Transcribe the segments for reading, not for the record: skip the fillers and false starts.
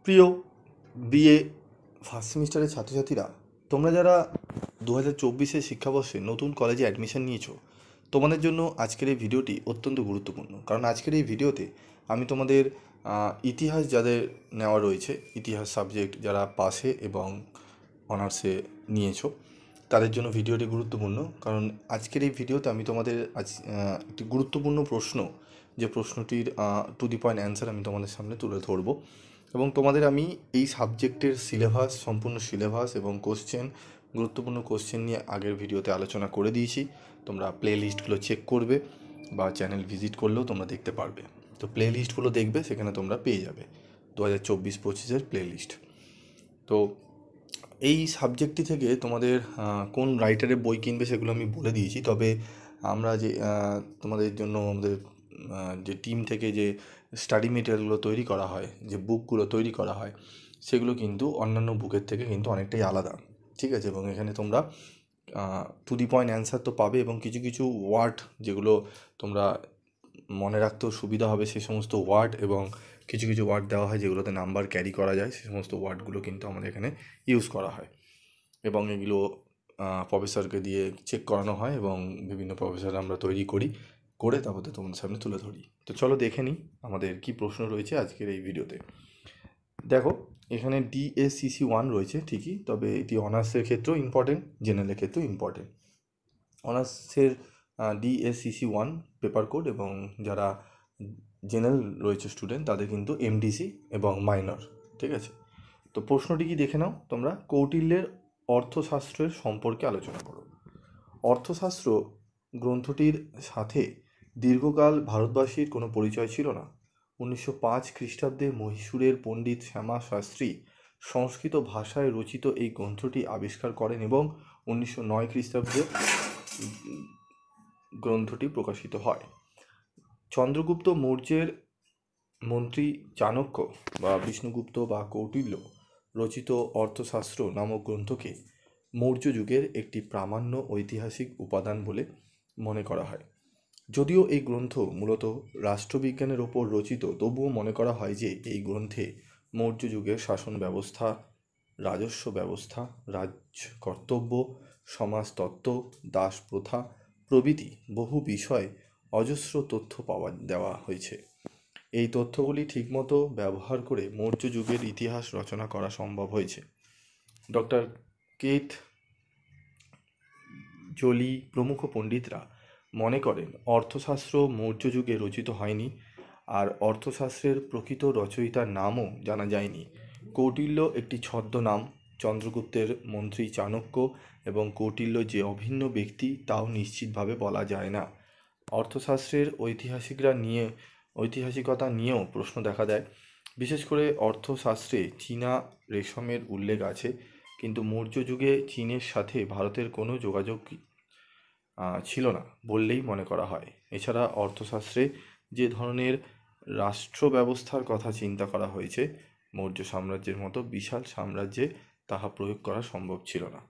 প্রিয় BA first সেমিস্টারের ছাত্রছাত্রীরা, তোমরা যারা 2024 শিক্ষাবর্ষে নতুন কলেজে অ্যাডমিশন নিয়েছো, তোমাদের জন্য আজকের এই ভিডিওটি অত্যন্ত গুরুত্বপূর্ণ। কারণ আজকের এই ভিডিওতে আমি তোমাদের ইতিহাস যাদের নেওয়া রয়েছে, ইতিহাস সাবজেক্ট যারা পাসে এবং অনার্সে নিয়েছো, তাদের জন্য ভিডিওটি গুরুত্বপূর্ণ। কারণ আজকের এই ভিডিওতে আমি তোমাদের একটি গুরুত্বপূর্ণ প্রশ্ন, যে প্রশ্নটির টু দি পয়েন্ট অ্যান্সার আমি তোমাদের সামনে তুলে ধরবো। এবং তোমাদের আমি এই সাবজেক্টের সিলেবাস, সম্পূর্ণ সিলেবাস এবং কোশ্চেন, গুরুত্বপূর্ণ কোশ্চেন নিয়ে আগের ভিডিওতে আলোচনা করে দিয়েছি। তোমরা প্লে লিস্টগুলো চেক করবে বা চ্যানেল ভিজিট করলেও তোমরা দেখতে পারবে। তো প্লে লিস্টগুলো দেখবে, সেখানে তোমরা পেয়ে যাবে 2024-25 প্লে লিস্ট। তো এই সাবজেক্টটি থেকে তোমাদের কোন রাইটারের বই কিনবে সেগুলো আমি বলে দিয়েছি। তবে আমরা যে তোমাদের জন্য আমাদের যে টিম থেকে যে স্টাডি মেটেরিয়ালগুলো তৈরি করা হয়, যে বুকগুলো তৈরি করা হয়, সেগুলো কিন্তু অন্যান্য বুকের থেকে কিন্তু অনেকটাই আলাদা, ঠিক আছে? এবং এখানে তোমরা টু দি পয়েন্ট অ্যান্সার তো পাবে, এবং কিছু কিছু ওয়ার্ড যেগুলো তোমরা মনে রাখতেও সুবিধা হবে, সেই সমস্ত ওয়ার্ড, এবং কিছু কিছু ওয়ার্ড দেওয়া হয় যেগুলোতে নাম্বার ক্যারি করা যায়, সেই সমস্ত ওয়ার্ডগুলো কিন্তু আমাদের এখানে ইউজ করা হয়। এবং এগুলো প্রফেসরকে দিয়ে চেক করানো হয়, এবং বিভিন্ন প্রফেসর আমরা তৈরি করে তারপর তোমাদের সামনে তুলে ধরি। তো চলো দেখে নিই আমাদের কি প্রশ্ন রয়েছে আজকের এই ভিডিওতে। দেখো, এখানে DSCC1 রয়েছে ঠিকই, তবে এটি অনার্সের ক্ষেত্রেও ইম্পর্টেন্ট, জেনারেলের ক্ষেত্রেও ইম্পর্টেন্ট। অনার্সের DSCC1 পেপার কোড, এবং যারা জেনারেল রয়েছে স্টুডেন্ট, তাদের কিন্তু MDC এবং মাইনর, ঠিক আছে? তো প্রশ্নটি কি দেখে নাও তোমরা। কৌটিল্যের অর্থশাস্ত্রের সম্পর্কে আলোচনা করো। অর্থশাস্ত্র গ্রন্থটির সাথে দীর্ঘকাল ভারতবাসীর কোনো পরিচয় ছিল না। 1905 খ্রিস্টাব্দে মহীশূরের পণ্ডিত শ্যামা শাস্ত্রী সংস্কৃত ভাষায় রচিত এই গ্রন্থটি আবিষ্কার করেন, এবং 1909 খ্রিস্টাব্দে গ্রন্থটি প্রকাশিত হয়। চন্দ্রগুপ্ত মৌর্যের মন্ত্রী চাণক্য বা বিষ্ণুগুপ্ত বা কৌটিল্য রচিত অর্থশাস্ত্র নামক গ্রন্থকে মৌর্য যুগের একটি প্রামাণ্য ঐতিহাসিক উপাদান বলে মনে করা হয়। যদিও এই গ্রন্থ মূলত রাষ্ট্রবিজ্ঞানের ওপর রচিত, তবুও মনে করা হয় যে এই গ্রন্থে মৌর্য যুগের শাসন ব্যবস্থা, রাজস্ব ব্যবস্থা, রাজকর্তব্য, সমাজতত্ত্ব, দাস প্রথা প্রভৃতি বহু বিষয়ে অজস্র তথ্য দেওয়া হয়েছে। এই তথ্যগুলি ঠিকমতো ব্যবহার করে মৌর্য যুগের ইতিহাস রচনা করা সম্ভব হয়েছে। ডক্টর কেট জোলি প্রমুখ পণ্ডিতরা মনে করেন অর্থশাস্ত্র মৌর্য যুগে রচিত হয়নি, আর অর্থশাস্ত্রের প্রকৃত রচয়িতার নামও জানা যায়নি। কৌটিল্য একটি ছদ্মনাম। চন্দ্রগুপ্তের মন্ত্রী চাণক্য এবং কৌটিল্য যে অভিন্ন ব্যক্তি তাও নিশ্চিতভাবে বলা যায় না। অর্থশাস্ত্রের ঐতিহাসিকতা নিয়েও প্রশ্ন দেখা দেয়। বিশেষ করে অর্থশাস্ত্রে চীনা রেশমের উল্লেখ আছে, কিন্তু মৌর্য যুগে চীনের সাথে ভারতের কোনো যোগাযোগ ছিল না বললেই মনে করা হয়। এছাড়া অর্থশাস্ত্রে যে ধরনের রাষ্ট্র ব্যবস্থার কথা চিন্তা করা হয়েছে, মৌর্য সাম্রাজ্যের মতো বিশাল সাম্রাজ্যে তাহা প্রয়োগ করা সম্ভব ছিল না।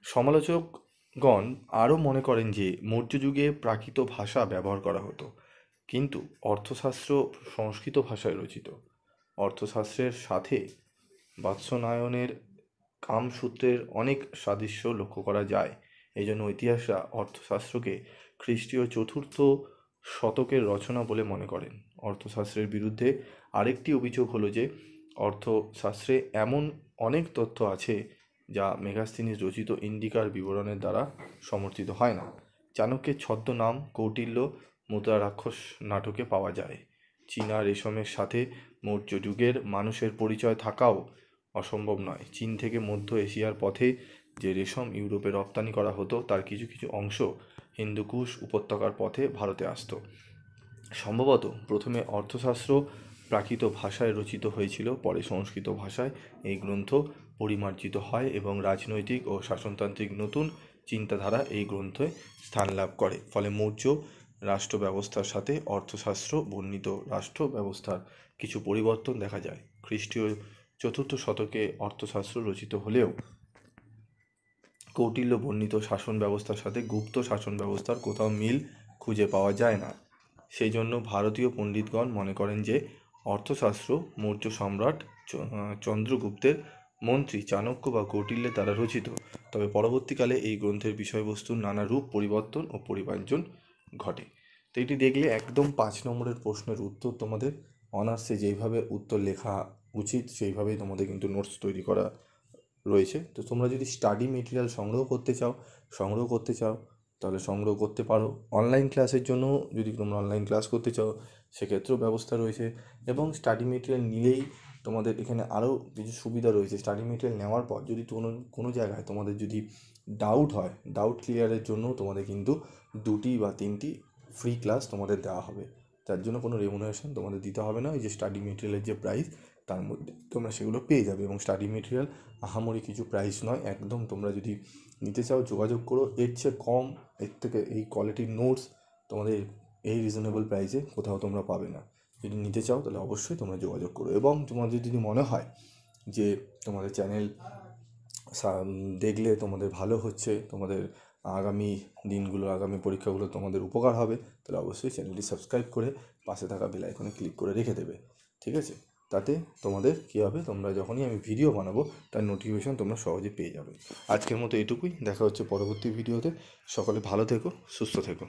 সমালোচকগণ আরও মনে করেন যে মৌর্য যুগে প্রাকৃত ভাষা ব্যবহার করা হতো, কিন্তু অর্থশাস্ত্র সংস্কৃত ভাষায় রচিত। অর্থশাস্ত্রের সাথে বাৎসনায়নের কামসূত্রের অনেক সাদৃশ্য লক্ষ্য করা যায়। এই জন্য ঐতিহাসিকরা অর্থশাস্ত্রকে খ্রিস্টীয় 4th শতকের রচনা বলে মনে করেন। অর্থশাস্ত্রের বিরুদ্ধে আরেকটি অভিযোগ হলো যে অর্থশাস্ত্রে এমন অনেক তথ্য আছে যা মেগাস্তিনিস রচিত ইন্ডিকার বিবরণের দ্বারা সমর্থিত হয় না। চাণক্যের ছদ্মনাম কৌটিল্য মুদ্রা রাক্ষস নাটকে পাওয়া যায়। চীনা রেশমের সাথে মৌর্য যুগের মানুষের পরিচয় থাকাও অসম্ভব নয়। চীন থেকে মধ্য এশিয়ার পথে যে রেশম ইউরোপে রপ্তানি করা হতো, তার কিছু কিছু অংশ হিন্দুকুশ উপত্যকার পথে ভারতে আসতো। সম্ভবত প্রথমে অর্থশাস্ত্র প্রাকৃত ভাষায় রচিত হয়েছিল, পরে সংস্কৃত ভাষায় এই গ্রন্থ পরিমার্জিত হয়, এবং রাজনৈতিক ও শাসনতান্ত্রিক নতুন চিন্তাধারা এই গ্রন্থে স্থান লাভ করে। ফলে মৌর্য রাষ্ট্র ব্যবস্থার সাথে অর্থশাস্ত্র বর্ণিত রাষ্ট্র ব্যবস্থার কিছু পরিবর্তন দেখা যায়। খ্রিস্টীয় 4th শতকে অর্থশাস্ত্র রচিত হলেও কৌটিল্য বর্ণিত শাসন ব্যবস্থার সাথে গুপ্ত শাসন ব্যবস্থার কোথাও মিল খুঁজে পাওয়া যায় না। সেই জন্য ভারতীয় পণ্ডিতগণ মনে করেন যে অর্থশাস্ত্র মৌর্য সম্রাট চন্দ্রগুপ্তের মন্ত্রী চাণক্য বা কৌটিল্যের দ্বারা রচিত, তবে পরবর্তীকালে এই গ্রন্থের বিষয়বস্তুর নানা রূপ পরিবর্তন ও পরিমার্জন ঘটে। তো এটি দেখলে একদম 5 নম্বরের প্রশ্নের উত্তর তোমাদের অনার্সে যেইভাবে উত্তর লেখা উচিত সেইভাবেই তোমাদের কিন্তু নোটস তৈরি করা রয়েছে। তো তোমরা যদি স্টাডি মেটেরিয়াল সংগ্রহ করতে চাও তাহলে সংগ্রহ করতে পারো। অনলাইন ক্লাসের জন্য যদি তোমরা অনলাইন ক্লাস করতে চাও সেক্ষেত্রেও ব্যবস্থা রয়েছে, এবং স্টাডি মেটেরিয়াল নিলেই তোমাদের এখানে আরও কিছু সুবিধা রয়েছে। স্টাডি মেটেরিয়াল নেওয়ার পর যদি কোনো জায়গায় তোমাদের যদি ডাউট হয়, ডাউট ক্লিয়ারের জন্য তোমাদের কিন্তু 2টি বা 3টি ফ্রি ক্লাস তোমাদের দেওয়া হবে। তার জন্য কোনো রেমুনারেশন তোমাদের দিতে হবে না। ওই যে স্টাডি মেটেরিয়ালের যে প্রাইস তার মধ্যে তোমরা সেগুলো পেয়ে যাবে, এবং স্টাডি মেটেরিয়াল আহামরি কিছু প্রাইস নয়। একদম তোমরা যদি নিতে চাও যোগাযোগ করো। এর চেয়ে কম, এর থেকে এই কোয়ালিটির নোটস তোমাদের এই রিজনেবল প্রাইসে কোথাও তোমরা পাবে না। যদি নিতে চাও তাহলে অবশ্যই তোমরা যোগাযোগ করো। এবং তোমাদের যদি মনে হয় যে তোমাদের চ্যানেল দেখলে তোমাদের ভালো হচ্ছে, তোমাদের আগামী দিনগুলো, আগামী পরীক্ষাগুলো তোমাদের উপকার হবে, তাহলে অবশ্যই চ্যানেলটি সাবস্ক্রাইব করে পাশে থাকা বেল আইকনে ক্লিক করে রেখে দেবে। ঠিক আছে? তাতে তোমাদের কী হবে, তোমরা যখনই আমি ভিডিও বানাবো তার নোটিফিকেশন তোমরা সহজে পেয়ে যাবে। আজকের মতো এটুকুই, দেখা হচ্ছে পরবর্তী ভিডিওতে। সকলে ভালো থেকো, সুস্থ থেকো।